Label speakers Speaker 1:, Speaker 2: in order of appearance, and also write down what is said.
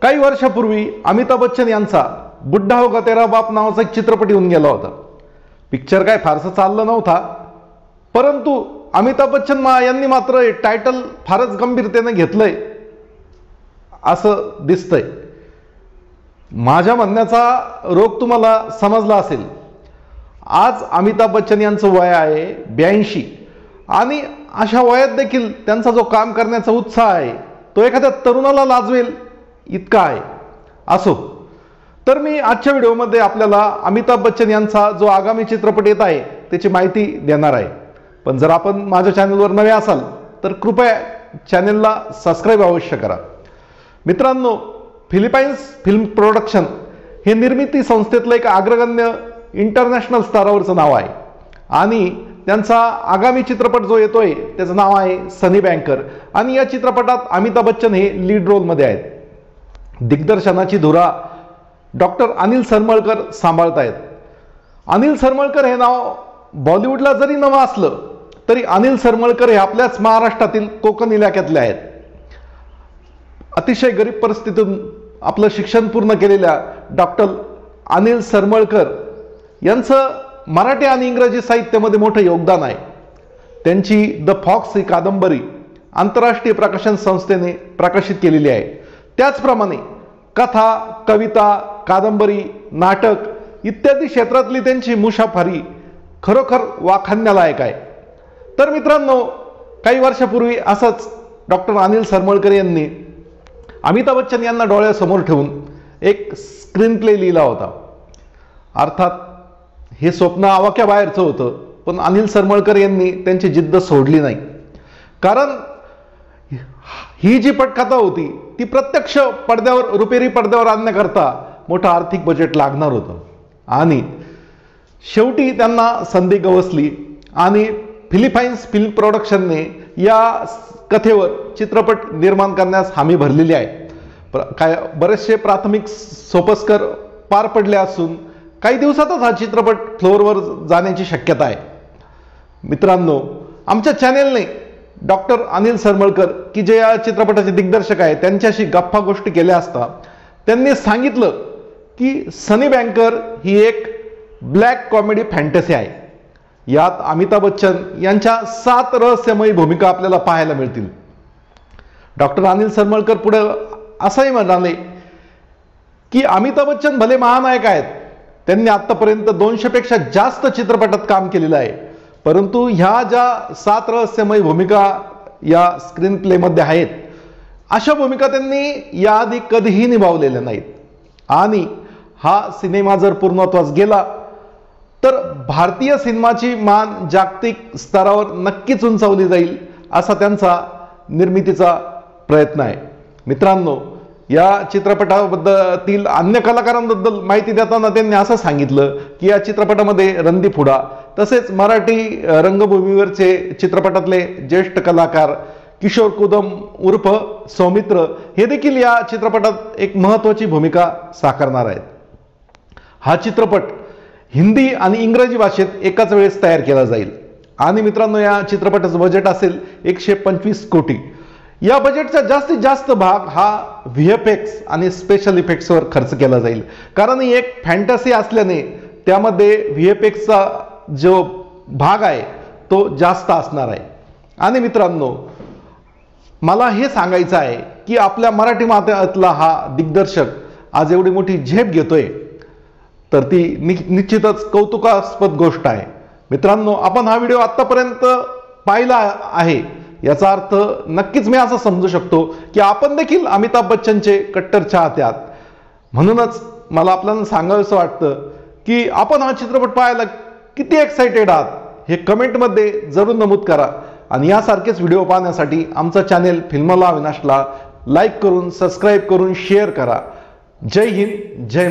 Speaker 1: काही वर्षापूर्वी अमिताभ बच्चन यांचा बुड्ढा होगा तेरा बाप नावाचा एक चित्रपट येऊन गेला होता। पिक्चर काय फारसं चाललं नव्हता, परंतु अमिताभ बच्चन यांनी मात्र हे टायटल फारच गंभीरतेने घेतलंय असं दिसतंय। माझ्या म्हणण्याचा रोग तुम्हाला समजला असेल। आज अमिताभ बच्चन यांचं वय आहे 82 आणि अशा वयात देखील त्यांचा जो काम करण्याचा उत्साह आहे तो एखाद्या तरुणाला लाजवेल इतका आहे। असो, तर मी आजच्या व्हिडिओमध्ये आपल्याला अमिताभ बच्चन यांचा जो आगामी चित्रपट येत आहे त्याची माहिती देणार आहे। पण जर आपण माझ्या चॅनलवर नवे असाल तर कृपया चॅनलला सबस्क्राइब अवश्य करा। मित्रांनो, फिलिपाईन्स फिल्म प्रोडक्शन हे निर्मिती संस्थेतलं एक अग्रगण्य इंटरनॅशनल स्तरावरचं नाव आहे आणि त्यांचा आगामी चित्रपट जो येतोय त्याचं नाव आहे सनी बँकर आणि या चित्रपटात अमिताभ बच्चन हे लीड रोलमध्ये आहेत। दिग्दर्शनाची धुरा डॉक्टर अनिल सरमळकर सांभाळतायत। अनिल सरमळकर हे नाव बॉलिवूडला जरी नवं असलं तरी अनिल सरमळकर हे आपल्याच महाराष्ट्रातील कोकण इलाक्यातले आहेत। अतिशय गरीब परिस्थितीतून आपलं शिक्षण पूर्ण केलेल्या डॉक्टर अनिल सरमळकर यांचं मराठी आणि इंग्रजी साहित्यामध्ये मोठं योगदान आहे। त्यांची द फॉक्स ही कादंबरी आंतरराष्ट्रीय प्रकाशन संस्थेने प्रकाशित केलेली आहे। त्याचप्रमाणे कथा, कविता, कादंबरी, नाटक इत्यादी क्षेत्रातली त्यांची मुसाफरी खरोखर वाखाणण्यालायक आहे। तर मित्रांनो, काही वर्षापूर्वी असंच डॉक्टर अनिल सरमळकर यांनी अमिताभ बच्चन यांना डोळ्यासमोर ठेवून एक स्क्रीन प्ले लिहिला होता। अर्थात हे स्वप्न आवाक्याबाहेरचं होतं, पण अनिल सरमळकर यांनी त्यांची जिद्द सोडली नाही। कारण ही जी पटकथा होती ती प्रत्यक्ष पडद्यावर रुपेरी पडद्यावर आणण्याकरता मोठं आर्थिक बजेट लागणार होतं आणि शेवटी त्यांना संधी गवसली आणि फिलिपाईन्स फिल्म प्रोडक्शनने या कथेवर चित्रपट निर्माण करण्यास हमी भरलेली आहे। काय बरेचसे प्राथमिक सोपस्कर पार पडले असून काही दिवसातच हा चित्रपट फ्लोअरवर जाण्याची शक्यता आहे। मित्रांनो, आमच्या चॅनेलने डॉक्टर अनिल सरमळकर की जे या चित्रपटाचे दिग्दर्शक आहेत त्यांच्याशी गप्पा गोष्टी केल्या असता त्यांनी सांगितलं की सनी बँकर ही एक ब्लॅक कॉमेडी फॅन्टसी आहे। यात अमिताभ बच्चन यांच्या 7 रहस्यमयी भूमिका आपल्याला पाहायला मिळतील। डॉक्टर अनिल सरमळकर पुढे असंही म्हणाले की अमिताभ बच्चन भले महानायक आहेत, त्यांनी आतापर्यंत 200 पेक्षा जास्त चित्रपटात काम केलेलं आहे, परंतु ह्या ज्या 7 रहस्यमयी भूमिका या स्क्रीन प्ले मध्ये आहेत अशा भूमिका त्यांनी याआधी कधीही निभावलेल्या नाहीत आणि हा सिनेमा जर पूर्णत्वास गेला तर भारतीय सिनेमाची मान जागतिक स्तरावर नक्कीच उंचावली जाईल असा त्यांचा निर्मितीचा प्रयत्न आहे। मित्रांनो, या चित्रपटाबद्दल अन्य कलाकारांबद्दल माहिती देताना त्यांनी असं सांगितलं की या चित्रपटामध्ये रणदीप हुडा तसेच मराठी रंगभूमीवरचे चित्रपटातले ज्येष्ठ कलाकार किशोर कुदम उर्फ सौमित्र हे देखील या चित्रपटात एक महत्त्वाची भूमिका साकारणार आहेत। हा चित्रपट हिंदी आणि इंग्रजी भाषेत एकाच वेळेस तयार केला जाईल आणि मित्रांनो, या चित्रपटाचं बजेट असेल 125 कोटी। या बजेटचा जास्तीत जास्त भाग हा VFX आणि स्पेशल इफेक्ट्सवर खर्च केला जाईल, कारण ही एक फॅन्टसी असल्याने त्यामध्ये VFXचा जो भाग आहे तो जास्त असणार आहे। आणि मित्रांनो, मला हे सांगायचं आहे की आपल्या मराठी माध्यमातला हा दिग्दर्शक आज एवढी मोठी झेप घेतोय तर ती निश्चितच कौतुकास्पद गोष्ट आहे। मित्रांनो, आपण हा व्हिडिओ आतापर्यंत पाहिला आहे याचा अर्थ नक्कीच मी असं समजू शकतो की आपण देखील अमिताभ बच्चनचे कट्टर चाहते आहात। म्हणूनच मला आपल्याला सांगावंसं वाटतं की आपण हा चित्रपट पाहायला किती एक्साइटेड आहात हे कमेंटमध्ये जरूर नमूद करा आणि यासारखेच व्हिडिओ पाहण्यासाठी आमचा चॅनेल फिल्मला अविनाशला लाईक करून सबस्क्राईब करून शेअर करा। जय हिंद, जय